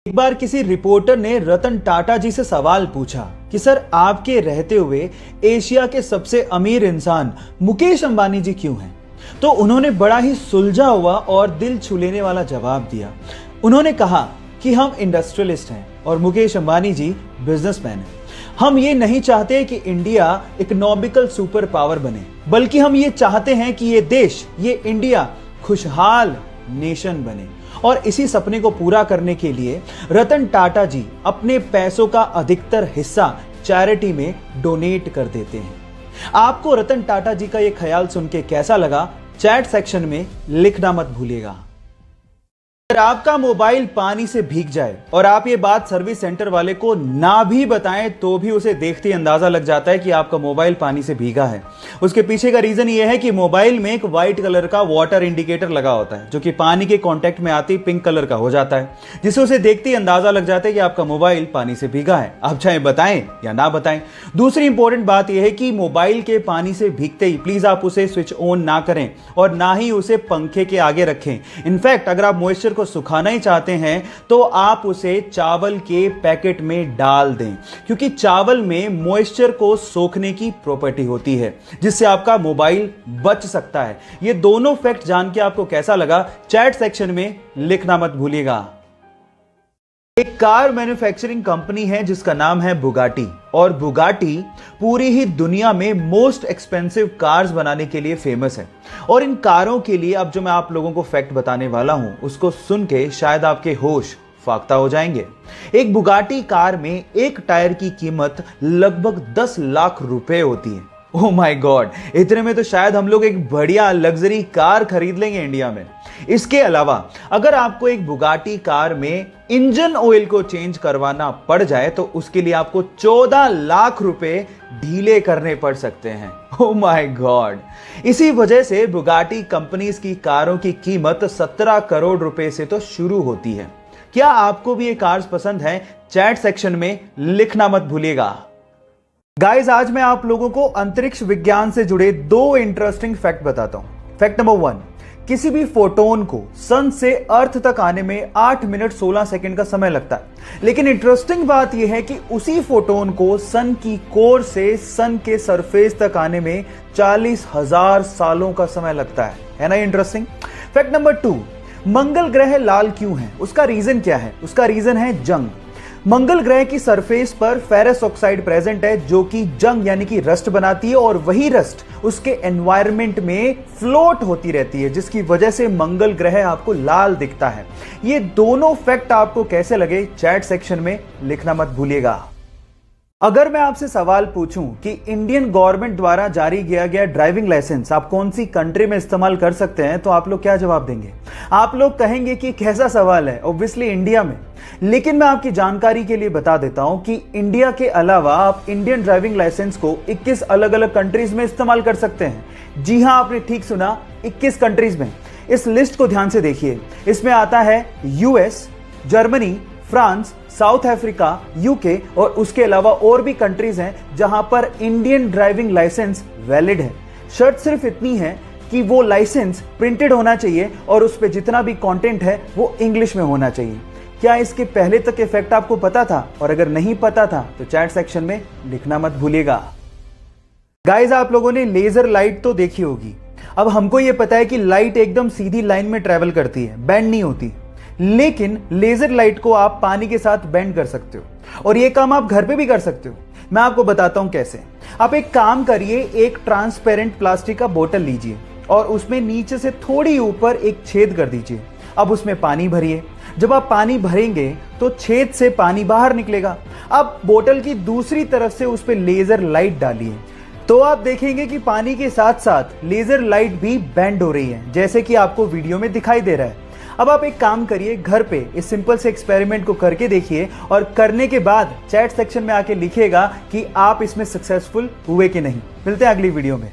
एक बार किसी रिपोर्टर ने रतन टाटा जी से सवाल पूछा कि सर आपके रहते हुए एशिया के सबसे अमीर इंसान मुकेश अंबानी जी क्यों हैं? तो उन्होंने बड़ा ही सुलझा हुआ और दिल छू लेने वाला जवाब दिया। उन्होंने कहा कि हम इंडस्ट्रियलिस्ट हैं और मुकेश अंबानी जी बिजनेसमैन हैं। हम ये नहीं चाहते कि इंडिया इकोनॉमिकल सुपर पावर बने, बल्कि हम ये चाहते हैं कि ये देश, ये इंडिया खुशहाल नेशन बने। और इसी सपने को पूरा करने के लिए रतन टाटा जी अपने पैसों का अधिकतर हिस्सा चैरिटी में डोनेट कर देते हैं। आपको रतन टाटा जी का ये ख्याल सुन के कैसा लगा, चैट सेक्शन में लिखना मत भूलिएगा। अगर आपका मोबाइल पानी से भीग जाए और आप ये बात सर्विस सेंटर वाले को ना भी बताएं तो भी उसे देखते ही अंदाजा लग जाता है कि आपका मोबाइल पानी से भीगा है। उसके पीछे का रीजन ये है कि मोबाइल में एक व्हाइट कलर का वाटर इंडिकेटर लगा होता है, जो कि पानी के कांटेक्ट में आते ही पिंक कलर का हो जाता है, जिससे उसे देखते ही अंदाजा लग जाता है कि आपका मोबाइल पानी से भीगा है। आप चाहे बताएं या ना बताएं। दूसरी इंपॉर्टेंट बात यह है कि मोबाइल के पानी से भीगते ही प्लीज आप उसे स्विच ऑन ना करें और ना ही उसे पंखे के आगे रखें। इनफैक्ट अगर आप मॉइस्चर को सुखाना ही चाहते हैं तो आप उसे चावल के पैकेट में डाल दें, क्योंकि चावल में मॉइस्चर को सोखने की प्रॉपर्टी होती है, जिससे आपका मोबाइल बच सकता है। ये दोनों फैक्ट जान के आपको कैसा लगा, चैट सेक्शन में लिखना मत भूलिएगा। एक कार मैन्युफैक्चरिंग कंपनी है जिसका नाम है बुगाटी, और बुगाटी पूरी ही दुनिया में मोस्ट एक्सपेंसिव कार्स बनाने के लिए फेमस है। और इन कारों के लिए अब जो मैं आप लोगों को फैक्ट बताने वाला हूं, उसको सुन के शायद आपके होश फाख्ता हो जाएंगे। एक बुगाटी कार में एक टायर की कीमत लगभग 10 लाख रुपए होती है। ओह माय गॉड, इतने में तो शायद हम लोग एक बढ़िया लग्जरी कार खरीद लेंगे इंडिया में। इसके अलावा अगर आपको एक बुगाटी कार में इंजन ऑयल को चेंज करवाना पड़ जाए तो उसके लिए आपको 14 लाख रुपए ढीले करने पड़ सकते हैं। ओह माय गॉड, इसी वजह से बुगाटी कंपनीज की कारों की कीमत 17 करोड़ रुपए से तो शुरू होती है। क्या आपको भी ये कार्स पसंद है? चैट सेक्शन में लिखना मत भूलिएगा। गाइस, आज मैं आप लोगों को अंतरिक्ष विज्ञान से जुड़े 2 इंटरेस्टिंग फैक्ट बताता हूं। फैक्ट नंबर 1, किसी भी फोटोन को सन से अर्थ तक आने में 8 मिनट 16 सेकंड का समय लगता है, लेकिन इंटरेस्टिंग बात यह है कि उसी फोटोन को सन की कोर से सन के सरफेस तक आने में 40,000 सालों का समय लगता है ना इंटरेस्टिंग। फैक्ट नंबर 2, मंगल ग्रह लाल क्यों है? उसका रीजन क्या है? उसका रीजन है जंग। मंगल ग्रह की सरफेस पर फेरस ऑक्साइड प्रेजेंट है, जो कि जंग यानी कि रस्ट बनाती है, और वही रस्ट उसके एनवायरनमेंट में फ्लोट होती रहती है, जिसकी वजह से मंगल ग्रह आपको लाल दिखता है। ये दोनों फैक्ट आपको कैसे लगे, चैट सेक्शन में लिखना मत भूलिएगा। अगर मैं आपसे सवाल पूछूं कि इंडियन गवर्नमेंट द्वारा जारी किया गया ड्राइविंग लाइसेंस आप कौन सी कंट्री में इस्तेमाल कर सकते हैं, तो आप लोग क्या जवाब देंगे? आप लोग कहेंगे कि कैसा सवाल है, ऑब्वियसली इंडिया में। लेकिन मैं आपकी जानकारी के लिए बता देता हूं कि इंडिया के अलावा आप इंडियन ड्राइविंग लाइसेंस को 21 अलग अलग कंट्रीज में इस्तेमाल कर सकते हैं। जी हां, आपने ठीक सुना, 21 कंट्रीज में। इस लिस्ट को ध्यान से देखिए। इसमें आता है US, Germany, France, south Africa, UK, और उसके अलावा और भी कंट्रीज हैं जहां पर इंडियन ड्राइविंग लाइसेंस वैलिड है। शर्त सिर्फ इतनी है कि वो लाइसेंस प्रिंटेड होना चाहिए और उस पे जितना भी कंटेंट है वो इंग्लिश में होना चाहिए। क्या इसके पहले तक के फैक्ट आपको पता था? और अगर नहीं पता था तो चैट सेक्शन में लिखना मत भूलिएगा। गाइस, आप लोगों ने लेजर लाइट तो देखी होगी। अब हमको ये पता है कि लाइट एकदम सीधी लाइन में ट्रेवल करती है, बेंड नहीं होती। लेकिन लेजर लाइट को आप पानी के साथ बेंड कर सकते हो, और ये काम आप घर पे भी कर सकते हो। मैं आपको बताता हूं कैसे। आप एक काम करिए, एक ट्रांसपेरेंट प्लास्टिक का बोतल लीजिए और उसमें नीचे से थोड़ी ऊपर एक छेद कर दीजिए। अब उसमें पानी भरिए। जब आप पानी भरेंगे तो छेद से पानी बाहर निकलेगा। अब बोतल की दूसरी तरफ से उस पर लेजर लाइट डालिए, तो आप देखेंगे कि पानी के साथ साथ लेजर लाइट भी बेंड हो रही है, जैसे कि आपको वीडियो में दिखाई दे रहा है। अब आप एक काम करिए, घर पे इस सिंपल से एक्सपेरिमेंट को करके देखिए, और करने के बाद चैट सेक्शन में आके लिखिएगा कि आप इसमें सक्सेसफुल हुए कि नहीं। मिलते हैं अगली वीडियो में।